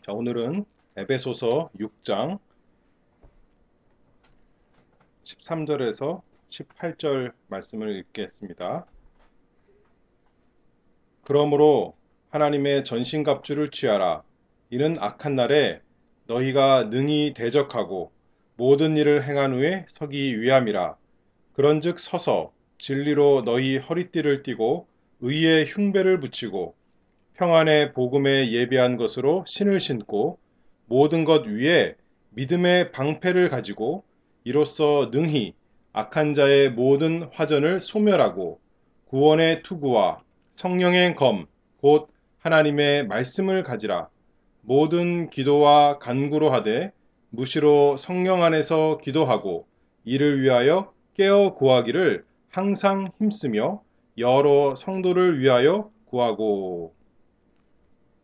자, 오늘은 에베소서 6장 13절에서 18절 말씀을 읽겠습니다. 그러므로 하나님의 전신갑주를 취하라. 이는 악한 날에 너희가 능히 대적하고 모든 일을 행한 후에 서기 위함이라. 그런즉 서서 진리로 너희 허리띠를 띠고 의의 흉배를 붙이고 평안의 복음에 예비한 것으로 신을 신고 모든 것 위에 믿음의 방패를 가지고 이로써 능히 악한 자의 모든 화전을 소멸하고 구원의 투구와 성령의 검, 곧 하나님의 말씀을 가지라. 모든 기도와 간구로 하되 무시로 성령 안에서 기도하고 이를 위하여 깨어 구하기를 항상 힘쓰며 여러 성도를 위하여 구하고.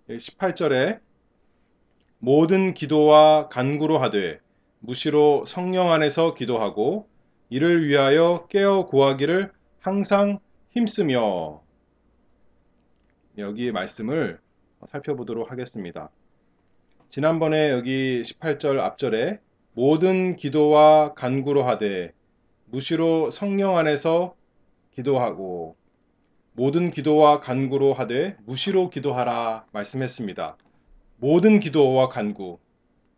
18절에 모든 기도와 간구로 하되 무시로 성령 안에서 기도하고 이를 위하여 깨어 구하기를 항상 힘쓰며. 여기 말씀을 살펴보도록 하겠습니다. 지난번에 여기 18절 앞절에 모든 기도와 간구로 하되 무시로 성령 안에서 기도하고 모든 기도와 간구로 하되 무시로 기도하라 말씀했습니다. 모든 기도와 간구,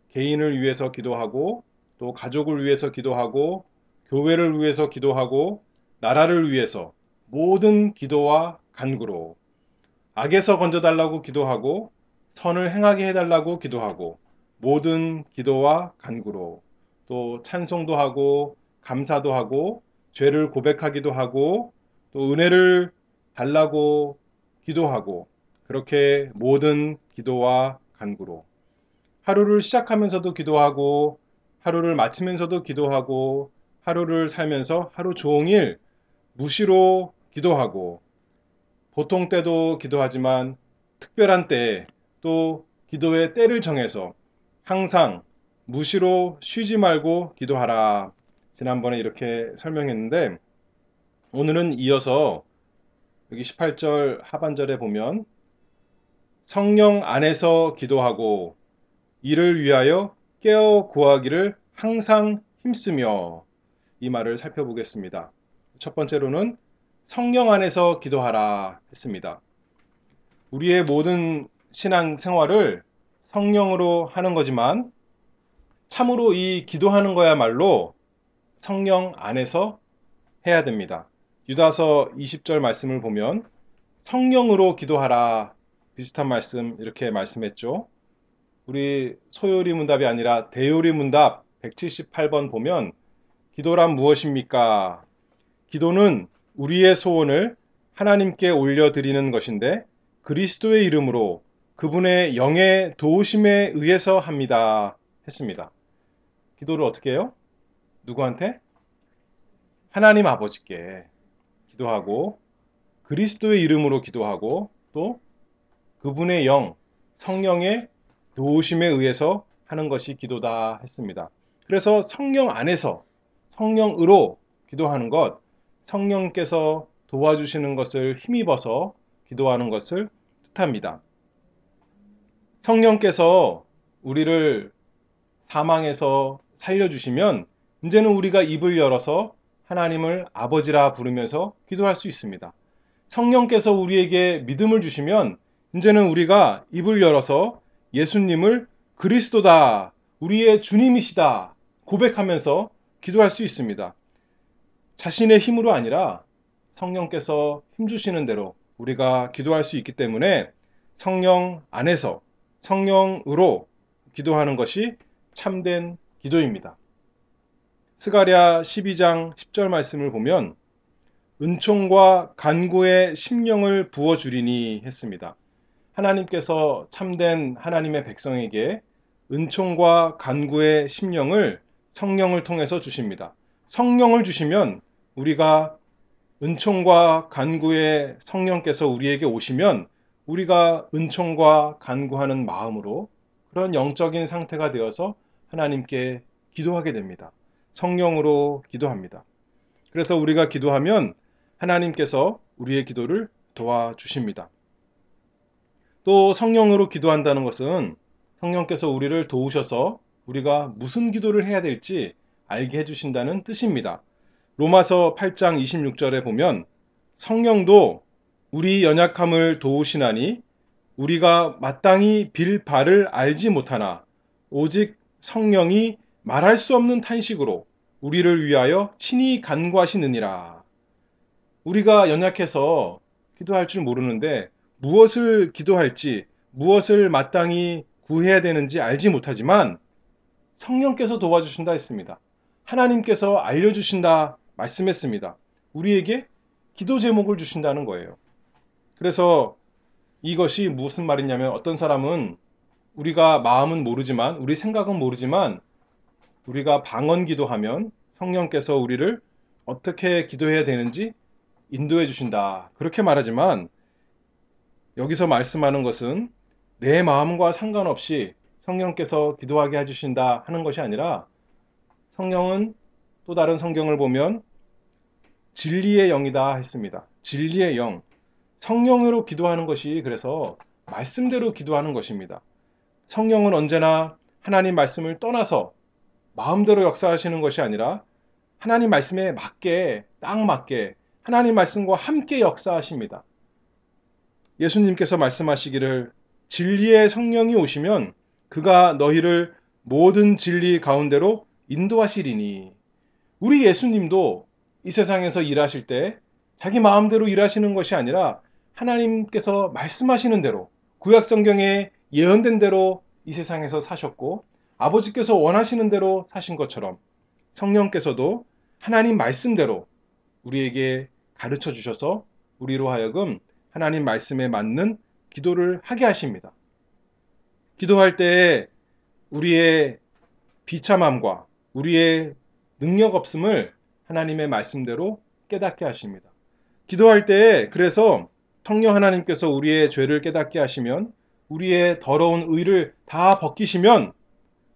개인을 위해서 기도하고 또 가족을 위해서 기도하고 교회를 위해서 기도하고 나라를 위해서 모든 기도와 간구로 악에서 건져달라고 기도하고 선을 행하게 해달라고 기도하고 모든 기도와 간구로 또 찬송도 하고 감사도 하고 죄를 고백하기도 하고 또 은혜를 달라고 기도하고 그렇게 모든 기도와 간구로 하루를 시작하면서도 기도하고 하루를 마치면서도 기도하고 하루를 살면서 하루 종일 무시로 기도하고 보통 때도 기도하지만 특별한 때 또 기도의 때를 정해서 항상 무시로 쉬지 말고 기도하라. 지난번에 이렇게 설명했는데 오늘은 이어서 여기 18절 하반절에 보면 성령 안에서 기도하고 이를 위하여 깨어 구하기를 항상 힘쓰며, 이 말을 살펴보겠습니다. 첫 번째로는 성령 안에서 기도하라 했습니다. 우리의 모든 신앙 생활을 성령으로 하는 거지만 참으로 이 기도하는 거야말로 성령 안에서 해야 됩니다. 유다서 20절 말씀을 보면 성령으로 기도하라, 비슷한 말씀 이렇게 말씀했죠. 우리 소요리 문답이 아니라 대요리 문답 178번 보면 기도란 무엇입니까? 기도는 우리의 소원을 하나님께 올려드리는 것인데 그리스도의 이름으로 그분의 영의 도우심에 의해서 합니다 했습니다. 기도를 어떻게 해요? 누구한테? 하나님 아버지께 기도하고 그리스도의 이름으로 기도하고 또 그분의 영, 성령의 도우심에 의해서 하는 것이 기도다 했습니다. 그래서 성령 안에서 성령으로 기도하는 것, 성령께서 도와주시는 것을 힘입어서 기도하는 것을 뜻합니다. 성령께서 우리를 사망에서 살려주시면 이제는 우리가 입을 열어서 하나님을 아버지라 부르면서 기도할 수 있습니다. 성령께서 우리에게 믿음을 주시면 이제는 우리가 입을 열어서 예수님을 그리스도다, 우리의 주님이시다 고백하면서 기도할 수 있습니다. 자신의 힘으로 아니라 성령께서 힘주시는 대로 우리가 기도할 수 있기 때문에 성령 안에서 성령으로 기도하는 것이 참된 기도입니다. 스가랴 12장 10절 말씀을 보면 은총과 간구의 심령을 부어주리니 했습니다. 하나님께서 참된 하나님의 백성에게 은총과 간구의 심령을 성령을 통해서 주십니다. 성령을 주시면 우리가 은총과 간구의 성령께서 우리에게 오시면 우리가 은총과 간구하는 마음으로 그런 영적인 상태가 되어서 하나님께 기도하게 됩니다. 성령으로 기도합니다. 그래서 우리가 기도하면 하나님께서 우리의 기도를 도와주십니다. 또 성령으로 기도한다는 것은 성령께서 우리를 도우셔서 우리가 무슨 기도를 해야 될지 알게 해주신다는 뜻입니다. 로마서 8장 26절에 보면 성령도 우리 연약함을 도우시나니 우리가 마땅히 빌 바를 알지 못하나 오직 성령이 말할 수 없는 탄식으로 우리를 위하여 친히 간구하시느니라. 우리가 연약해서 기도할 줄 모르는데 무엇을 기도할지, 무엇을 마땅히 구해야 되는지 알지 못하지만 성령께서 도와주신다 했습니다. 하나님께서 알려주신다 말씀했습니다. 우리에게 기도 제목을 주신다는 거예요. 그래서 이것이 무슨 말이냐면 어떤 사람은 우리가 마음은 모르지만, 우리 생각은 모르지만 우리가 방언 기도하면 성령께서 우리를 어떻게 기도해야 되는지 인도해 주신다. 그렇게 말하지만 여기서 말씀하는 것은 내 마음과 상관없이 성령께서 기도하게 해주신다 하는 것이 아니라 성령은 또 다른 성경을 보면 진리의 영이다 했습니다. 진리의 영. 성령으로 기도하는 것이 그래서 말씀대로 기도하는 것입니다. 성령은 언제나 하나님 말씀을 떠나서 마음대로 역사하시는 것이 아니라 하나님 말씀에 맞게, 딱 맞게 하나님 말씀과 함께 역사하십니다. 예수님께서 말씀하시기를 진리의 성령이 오시면 그가 너희를 모든 진리 가운데로 인도하시리니. 우리 예수님도 이 세상에서 일하실 때 자기 마음대로 일하시는 것이 아니라 하나님께서 말씀하시는 대로 구약 성경에 예언된 대로 이 세상에서 사셨고 아버지께서 원하시는 대로 사신 것처럼 성령께서도 하나님 말씀대로 우리에게 가르쳐 주셔서 우리로 하여금 하나님 말씀에 맞는 기도를 하게 하십니다. 기도할 때 우리의 비참함과 우리의 능력 없음을 하나님의 말씀대로 깨닫게 하십니다. 기도할 때 그래서 성령 하나님께서 우리의 죄를 깨닫게 하시면 우리의 더러운 의를 다 벗기시면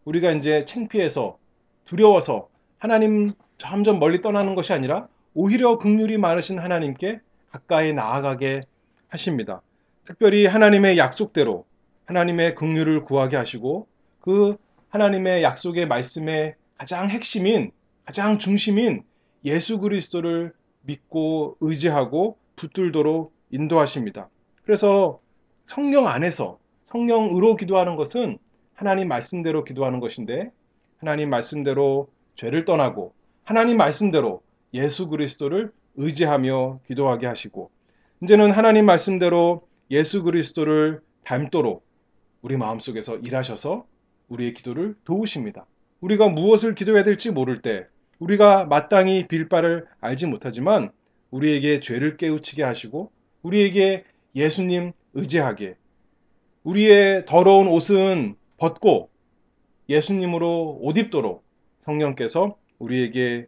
우리가 이제 창피해서 두려워서 하나님 점점 멀리 떠나는 것이 아니라 오히려 긍휼이 많으신 하나님께 가까이 나아가게 하십니다. 특별히 하나님의 약속대로 하나님의 긍휼을 구하게 하시고 그 하나님의 약속의 말씀의 가장 핵심인 가장 중심인 예수 그리스도를 믿고 의지하고 붙들도록 인도하십니다. 그래서 성령 안에서 성령으로 기도하는 것은 하나님 말씀대로 기도하는 것인데 하나님 말씀대로 죄를 떠나고 하나님 말씀대로 예수 그리스도를 의지하며 기도하게 하시고 이제는 하나님 말씀대로 예수 그리스도를 닮도록 우리 마음속에서 일하셔서 우리의 기도를 도우십니다. 우리가 무엇을 기도해야 될지 모를 때 우리가 마땅히 빌 바를 알지 못하지만 우리에게 죄를 깨우치게 하시고 우리에게 예수님 의지하게 우리의 더러운 옷은 벗고 예수님으로 옷 입도록 성령께서 우리에게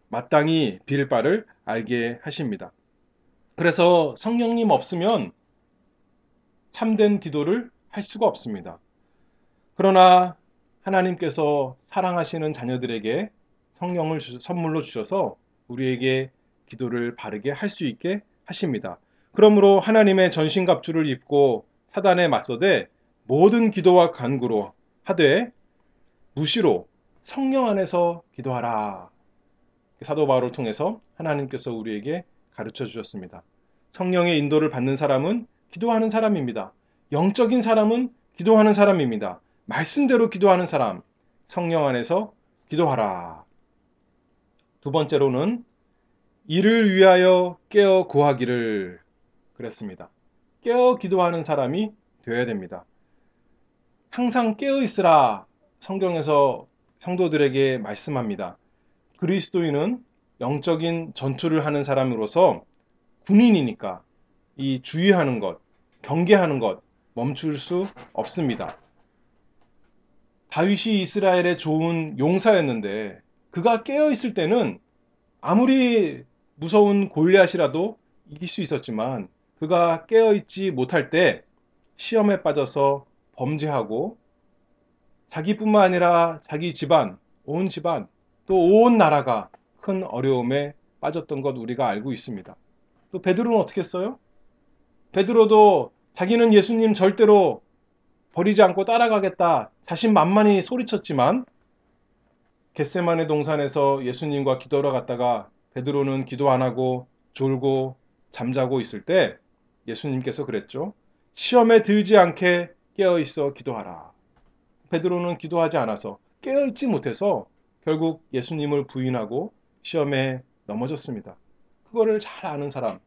마땅히 빌 바를 알게 하십니다. 그래서 성령님 없으면 참된 기도를 할 수가 없습니다. 그러나 하나님께서 사랑하시는 자녀들에게 성령을 선물로 주셔서 우리에게 기도를 바르게 할 수 있게 하십니다. 그러므로 하나님의 전신갑주를 입고 사단에 맞서되 모든 기도와 간구로 하되 무시로 성령 안에서 기도하라. 사도 바울을 통해서 하나님께서 우리에게 가르쳐 주셨습니다. 성령의 인도를 받는 사람은 기도하는 사람입니다. 영적인 사람은 기도하는 사람입니다. 말씀대로 기도하는 사람, 성령 안에서 기도하라. 두 번째로는 이를 위하여 깨어 구하기를 그랬습니다. 깨어 기도하는 사람이 되어야 됩니다. 항상 깨어 있으라 성경에서 성도들에게 말씀합니다. 그리스도인은 영적인 전투를 하는 사람으로서 군인이니까 이 주의하는 것, 경계하는 것 멈출 수 없습니다. 다윗이 이스라엘의 좋은 용사였는데 그가 깨어 있을 때는 아무리 무서운 골리앗이라도 이길 수 있었지만 그가 깨어 있지 못할 때 시험에 빠져서 범죄하고 자기뿐만 아니라 자기 집안, 온 집안, 또 온 나라가 큰 어려움에 빠졌던 것 우리가 알고 있습니다. 또 베드로는 어떻게 했어요? 베드로도 자기는 예수님 절대로 버리지 않고 따라가겠다 자신만만히 소리쳤지만 겟세마네 동산에서 예수님과 기도하러 갔다가 베드로는 기도 안 하고 졸고 잠자고 있을 때 예수님께서 그랬죠. 시험에 들지 않게 깨어 있어 기도하라. 베드로는 기도하지 않아서 깨어 있지 못해서 결국 예수님을 부인하고 시험에 넘어졌습니다. 그거를 잘 아는 사람,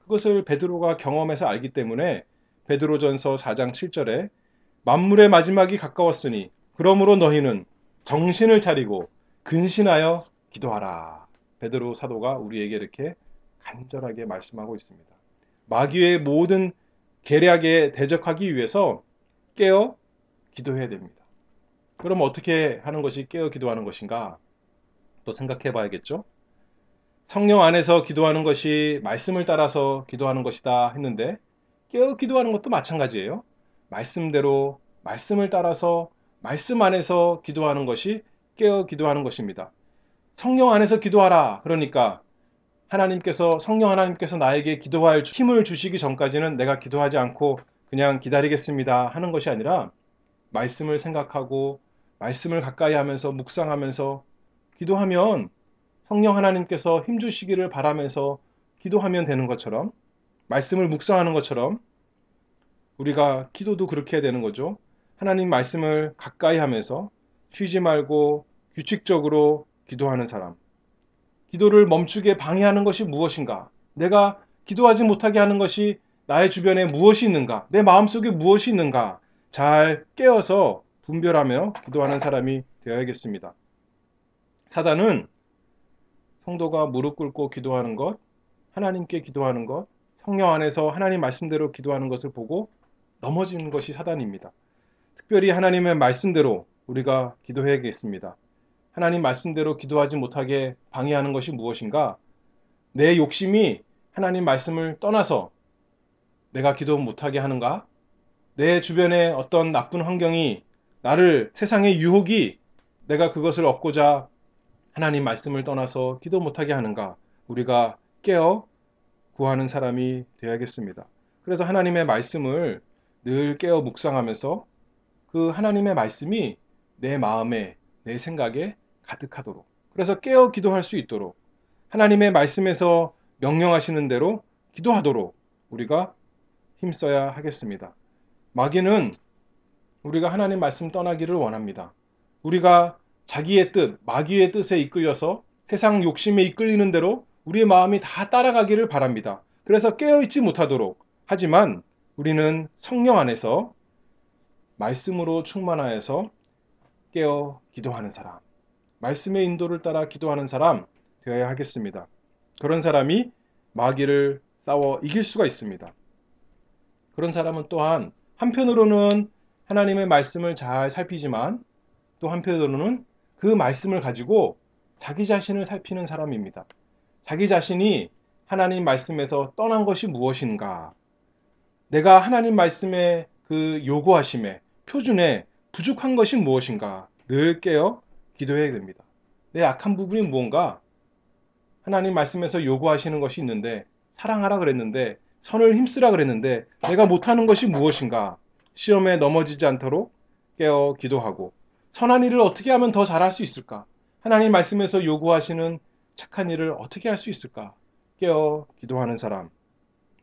그것을 베드로가 경험해서 알기 때문에 베드로전서 4장 7절에 만물의 마지막이 가까웠으니 그러므로 너희는 정신을 차리고 근신하여 기도하라. 베드로 사도가 우리에게 이렇게 간절하게 말씀하고 있습니다. 마귀의 모든 계략에 대적하기 위해서 깨어 기도해야 됩니다. 그럼 어떻게 하는 것이 깨어 기도하는 것인가? 또 생각해 봐야겠죠? 성령 안에서 기도하는 것이 말씀을 따라서 기도하는 것이다 했는데 깨어 기도하는 것도 마찬가지예요. 말씀대로 말씀을 따라서 말씀 안에서 기도하는 것이 깨어 기도하는 것입니다. 성령 안에서 기도하라. 그러니까 성령 하나님께서 나에게 기도할 힘을 주시기 전까지는 내가 기도하지 않고 그냥 기다리겠습니다 하는 것이 아니라 말씀을 생각하고 말씀을 가까이 하면서 묵상하면서 기도하면 성령 하나님께서 힘 주시기를 바라면서 기도하면 되는 것처럼 말씀을 묵상하는 것처럼 우리가 기도도 그렇게 해야 되는 거죠. 하나님 말씀을 가까이 하면서 쉬지 말고 규칙적으로 기도하는 사람. 기도를 멈추게 방해하는 것이 무엇인가? 내가 기도하지 못하게 하는 것이 나의 주변에 무엇이 있는가? 내 마음속에 무엇이 있는가? 잘 깨어서 분별하며 기도하는 사람이 되어야겠습니다. 사단은 성도가 무릎 꿇고 기도하는 것, 하나님께 기도하는 것, 성령 안에서 하나님 말씀대로 기도하는 것을 보고 넘어지는 것이 사단입니다. 특별히 하나님의 말씀대로 우리가 기도해야겠습니다. 하나님 말씀대로 기도하지 못하게 방해하는 것이 무엇인가? 내 욕심이 하나님 말씀을 떠나서 내가 기도 못하게 하는가? 내 주변에 어떤 나쁜 환경이 세상의 유혹이 내가 그것을 얻고자 하나님 말씀을 떠나서 기도 못하게 하는가? 우리가 깨어 구하는 사람이 되어야겠습니다. 그래서 하나님의 말씀을 늘 깨어 묵상하면서 그 하나님의 말씀이 내 마음에, 내 생각에 가득하도록, 그래서 깨어 기도할 수 있도록 하나님의 말씀에서 명령하시는 대로 기도하도록 우리가 힘써야 하겠습니다. 마귀는 우리가 하나님 말씀 떠나기를 원합니다. 우리가 자기의 뜻, 마귀의 뜻에 이끌려서 세상 욕심에 이끌리는 대로 우리의 마음이 다 따라가기를 바랍니다. 그래서 깨어있지 못하도록, 하지만 우리는 성령 안에서 말씀으로 충만하여서 깨어 기도하는 사람, 말씀의 인도를 따라 기도하는 사람 되어야 하겠습니다. 그런 사람이 마귀를 싸워 이길 수가 있습니다. 그런 사람은 또한 한편으로는 하나님의 말씀을 잘 살피지만 또 한편으로는 그 말씀을 가지고 자기 자신을 살피는 사람입니다. 자기 자신이 하나님 말씀에서 떠난 것이 무엇인가? 내가 하나님 말씀의 그 요구하심에, 표준에 부족한 것이 무엇인가? 늘 깨어 기도해야 됩니다. 내 악한 부분이 무언가? 하나님 말씀에서 요구하시는 것이 있는데, 사랑하라 그랬는데, 선을 힘쓰라 그랬는데, 내가 못하는 것이 무엇인가? 시험에 넘어지지 않도록 깨어 기도하고, 선한 일을 어떻게 하면 더 잘할 수 있을까? 하나님 말씀에서 요구하시는 착한 일을 어떻게 할 수 있을까? 깨어 기도하는 사람.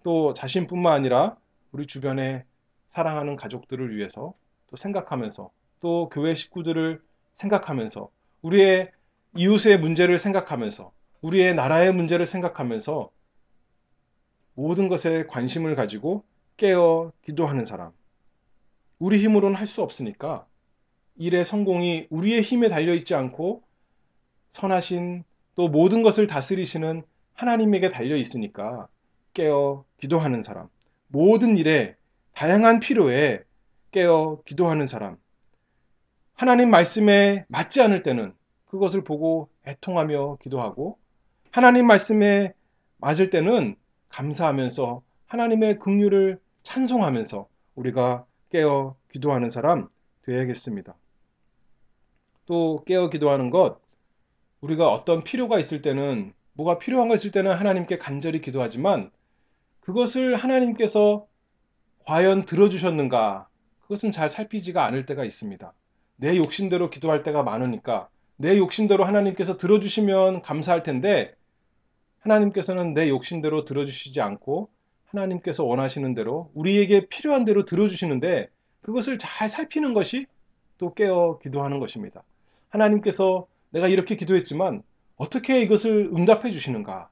또 자신뿐만 아니라 우리 주변에 사랑하는 가족들을 위해서 또 생각하면서, 또 교회 식구들을 생각하면서, 우리의 이웃의 문제를 생각하면서, 우리의 나라의 문제를 생각하면서 모든 것에 관심을 가지고 깨어 기도하는 사람. 우리 힘으로는 할 수 없으니까 일의 성공이 우리의 힘에 달려있지 않고 선하신, 또 모든 것을 다스리시는 하나님에게 달려있으니까 깨어 기도하는 사람. 모든 일에, 다양한 필요에 깨어 기도하는 사람. 하나님 말씀에 맞지 않을 때는 그것을 보고 애통하며 기도하고, 하나님 말씀에 맞을 때는 감사하면서 하나님의 긍휼을 찬송하면서 우리가 깨어 기도하는 사람 되어야겠습니다. 또 깨어 기도하는 것, 우리가 어떤 필요가 있을 때는, 뭐가 필요한 거 있을 때는 하나님께 간절히 기도하지만 그것을 하나님께서 과연 들어주셨는가? 그것은 잘 살피지가 않을 때가 있습니다. 내 욕심대로 기도할 때가 많으니까 내 욕심대로 하나님께서 들어주시면 감사할 텐데 하나님께서는 내 욕심대로 들어주시지 않고 하나님께서 원하시는 대로 우리에게 필요한 대로 들어주시는데 그것을 잘 살피는 것이 또 깨어 기도하는 것입니다. 하나님께서 내가 이렇게 기도했지만 어떻게 이것을 응답해 주시는가?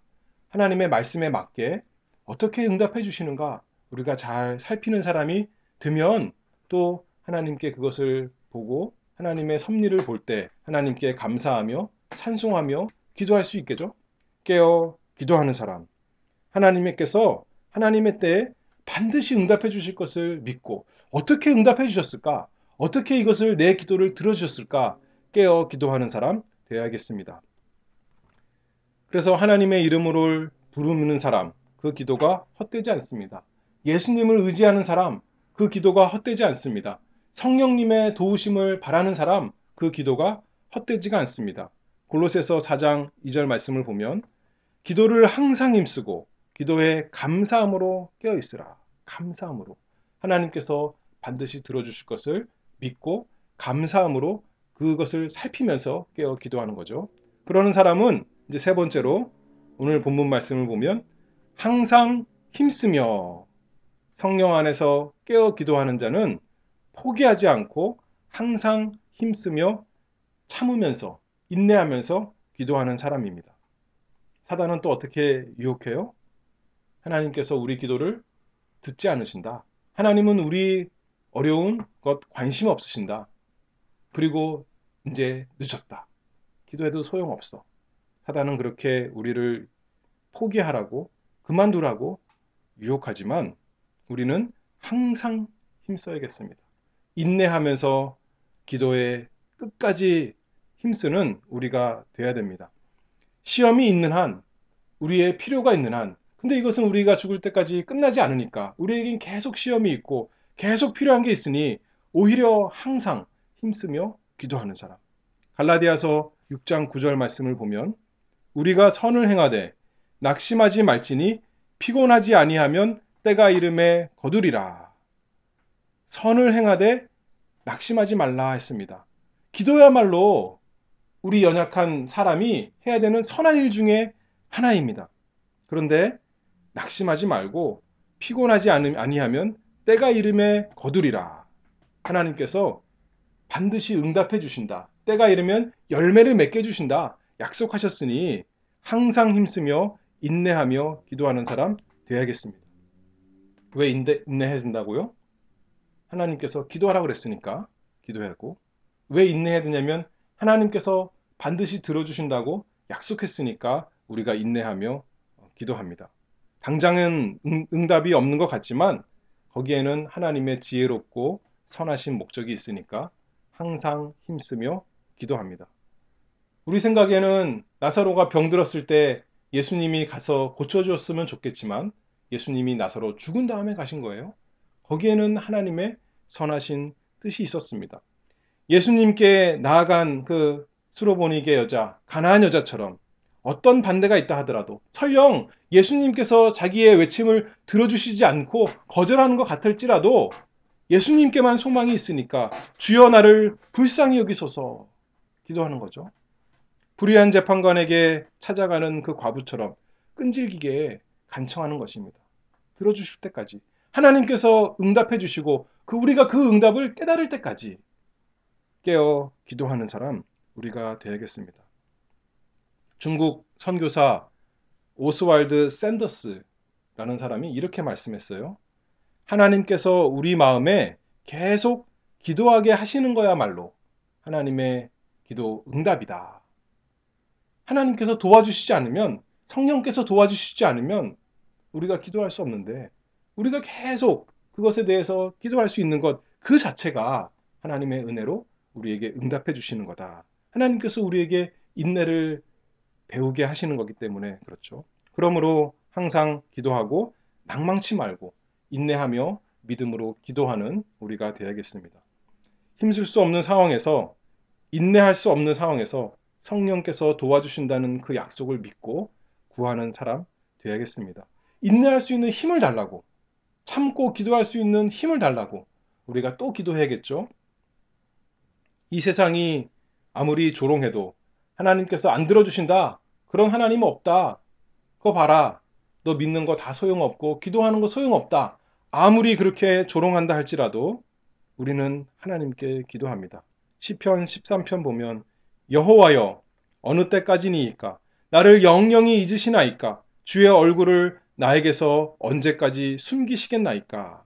하나님의 말씀에 맞게 어떻게 응답해 주시는가? 우리가 잘 살피는 사람이 되면 또 하나님께 그것을 보고 하나님의 섭리를 볼 때 하나님께 감사하며 찬송하며 기도할 수 있겠죠? 깨어 기도하는 사람. 하나님께서 하나님의 때에 반드시 응답해 주실 것을 믿고 어떻게 응답해 주셨을까? 어떻게 이것을 내 기도를 들어주셨을까? 깨어 기도하는 사람 되어야겠습니다. 그래서 하나님의 이름으로 부르는 사람, 그 기도가 헛되지 않습니다. 예수님을 의지하는 사람, 그 기도가 헛되지 않습니다. 성령님의 도우심을 바라는 사람, 그 기도가 헛되지가 않습니다. 골로새서 4장 2절 말씀을 보면 기도를 항상 힘쓰고 기도에 감사함으로 깨어 있으라. 감사함으로. 하나님께서 반드시 들어주실 것을 믿고 감사함으로 그것을 살피면서 깨어 기도하는 거죠. 그러는 사람은 이제 세 번째로 오늘 본문 말씀을 보면 항상 힘쓰며 성령 안에서 깨어 기도하는 자는 포기하지 않고 항상 힘쓰며 참으면서 인내하면서 기도하는 사람입니다. 사단은 또 어떻게 유혹해요? 하나님께서 우리 기도를 듣지 않으신다. 하나님은 우리 어려운 것 관심 없으신다. 그리고 이제 늦었다. 기도해도 소용없어. 사단은 그렇게 우리를 포기하라고 그만두라고 유혹하지만 우리는 항상 힘써야겠습니다. 인내하면서 기도에 끝까지 힘쓰는 우리가 돼야 됩니다. 시험이 있는 한, 우리의 필요가 있는 한, 근데 이것은 우리가 죽을 때까지 끝나지 않으니까 우리에겐 계속 시험이 있고 계속 필요한 게 있으니 오히려 항상 힘쓰며 기도하는 사람. 갈라디아서 6장 9절 말씀을 보면 우리가 선을 행하되 낙심하지 말지니 피곤하지 아니하면 때가 이름에 거두리라. 선을 행하되 낙심하지 말라 했습니다. 기도야말로 우리 연약한 사람이 해야 되는 선한 일 중에 하나입니다. 그런데 낙심하지 말고 피곤하지 아니하면 때가 이름에 거두리라. 하나님께서 반드시 응답해 주신다. 때가 이르면 열매를 맺게 주신다. 약속하셨으니 항상 힘쓰며 인내하며 기도하는 사람 되어야겠습니다. 왜 인내해야 된다고요? 하나님께서 기도하라고 그랬으니까 기도해야 하고, 왜 인내해야 되냐면 하나님께서 반드시 들어주신다고 약속했으니까 우리가 인내하며 기도합니다. 당장은 응답이 없는 것 같지만 거기에는 하나님의 지혜롭고 선하신 목적이 있으니까 항상 힘쓰며 기도합니다. 우리 생각에는 나사로가 병들었을 때 예수님이 가서 고쳐줬으면 좋겠지만 예수님이 나사로 죽은 다음에 가신 거예요. 거기에는 하나님의 선하신 뜻이 있었습니다. 예수님께 나아간 그 수로보니게 여자, 가나안 여자처럼 어떤 반대가 있다 하더라도 설령 예수님께서 자기의 외침을 들어주시지 않고 거절하는 것 같을지라도 예수님께만 소망이 있으니까 주여 나를 불쌍히 여기소서 기도하는 거죠. 불의한 재판관에게 찾아가는 그 과부처럼 끈질기게 간청하는 것입니다. 들어주실 때까지. 하나님께서 응답해 주시고 우리가 그 응답을 깨달을 때까지 깨어 기도하는 사람 우리가 되야겠습니다. 중국 선교사 오스왈드 샌더스라는 사람이 이렇게 말씀했어요. 하나님께서 우리 마음에 계속 기도하게 하시는 거야말로 하나님의 기도 응답이다. 하나님께서 도와주시지 않으면, 성령께서 도와주시지 않으면 우리가 기도할 수 없는데 우리가 계속 그것에 대해서 기도할 수 있는 것 그 자체가 하나님의 은혜로 우리에게 응답해 주시는 거다. 하나님께서 우리에게 인내를 배우게 하시는 거기 때문에 그렇죠. 그러므로 항상 기도하고 낭망치 말고 인내하며 믿음으로 기도하는 우리가 되야겠습니다. 힘쓸 수 없는 상황에서, 인내할 수 없는 상황에서 성령께서 도와주신다는 그 약속을 믿고 구하는 사람 되야겠습니다. 인내할 수 있는 힘을 달라고, 참고 기도할 수 있는 힘을 달라고, 우리가 또 기도해야겠죠. 이 세상이 아무리 조롱해도 하나님께서 안 들어주신다. 그런 하나님은 없다. 그거 봐라. 너 믿는 거 다 소용없고 기도하는 거 소용없다. 아무리 그렇게 조롱한다 할지라도 우리는 하나님께 기도합니다. 시편 13편 보면 여호와여 어느 때까지니이까 나를 영영히 잊으시나이까 주의 얼굴을 나에게서 언제까지 숨기시겠나이까.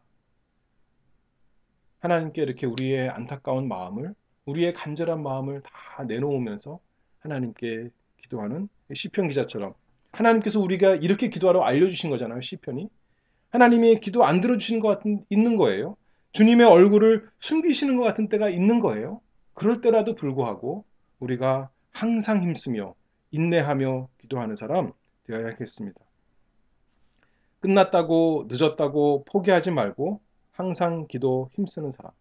하나님께 이렇게 우리의 안타까운 마음을 우리의 간절한 마음을 다 내놓으면서 하나님께 기도하는 시편 기자처럼 하나님께서 우리가 이렇게 기도하라고 알려주신 거잖아요. 시편이. 하나님이 기도 안 들어주시는 것 같은 있는 거예요. 주님의 얼굴을 숨기시는 것 같은 때가 있는 거예요. 그럴 때라도 불구하고 우리가 항상 힘쓰며 인내하며 기도하는 사람 되어야겠습니다. 끝났다고 늦었다고 포기하지 말고 항상 기도 힘쓰는 사람.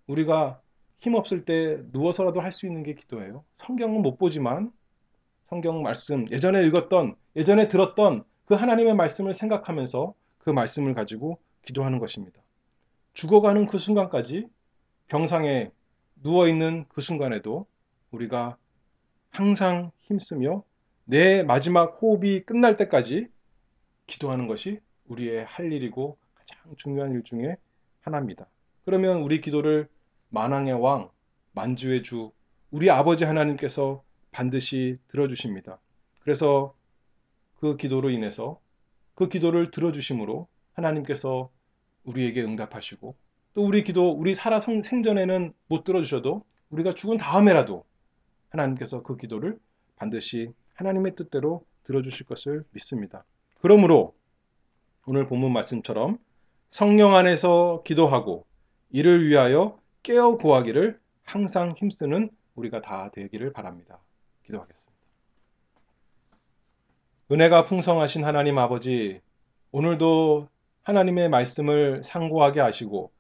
우리가 힘없을 때 누워서라도 할 수 있는 게 기도예요. 성경은 못 보지만 성경 말씀, 예전에 읽었던, 예전에 들었던 그 하나님의 말씀을 생각하면서 그 말씀을 가지고 기도하는 것입니다. 죽어가는 그 순간까지 병상에 누워있는 그 순간에도 우리가 항상 힘쓰며 내 마지막 호흡이 끝날 때까지 기도하는 것이 우리의 할 일이고 가장 중요한 일 중에 하나입니다. 그러면 우리 기도를 만왕의 왕, 만주의 주, 우리 아버지 하나님께서 반드시 들어주십니다. 그래서 그 기도로 인해서 그 기도를 들어주심으로 하나님께서 우리에게 응답하시고 또 우리 기도, 우리 살아 생전에는 못 들어주셔도 우리가 죽은 다음에라도 하나님께서 그 기도를 반드시 하나님의 뜻대로 들어주실 것을 믿습니다. 그러므로 오늘 본문 말씀처럼 성령 안에서 기도하고 이를 위하여 깨어 구하기를 항상 힘쓰는 우리가 다 되기를 바랍니다. 기도하겠습니다. 은혜가 풍성하신 하나님 아버지, 오늘도 하나님의 말씀을 상고하게 하시고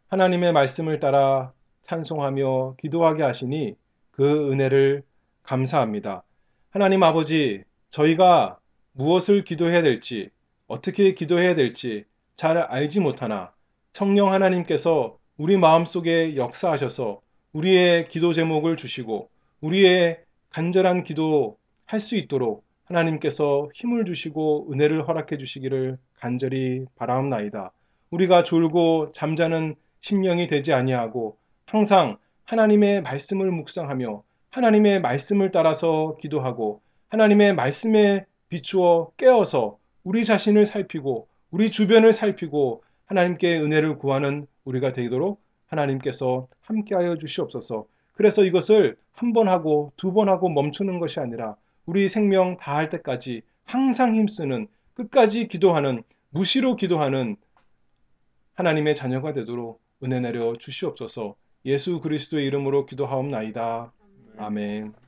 하나님의 말씀을 따라 찬송하며 기도하게 하시니 그 은혜를 감사합니다. 하나님 아버지, 저희가 무엇을 기도해야 될지, 어떻게 기도해야 될지 잘 알지 못하나 성령 하나님께서 우리 마음속에 역사하셔서 우리의 기도 제목을 주시고 우리의 간절한 기도 할 수 있도록 하나님께서 힘을 주시고 은혜를 허락해 주시기를 간절히 바라옵나이다. 우리가 졸고 잠자는 심령이 되지 아니하고 항상 하나님의 말씀을 묵상하며 하나님의 말씀을 따라서 기도하고 하나님의 말씀에 비추어 깨어서 우리 자신을 살피고 우리 주변을 살피고 하나님께 은혜를 구하는 우리가 되도록 하나님께서 함께하여 주시옵소서. 그래서 이것을 한 번 하고 두 번 하고 멈추는 것이 아니라 우리 생명 다할 때까지 항상 힘쓰는 끝까지 기도하는 무시로 기도하는 하나님의 자녀가 되도록 은혜 내려 주시옵소서. 예수 그리스도의 이름으로 기도하옵나이다. 아멘.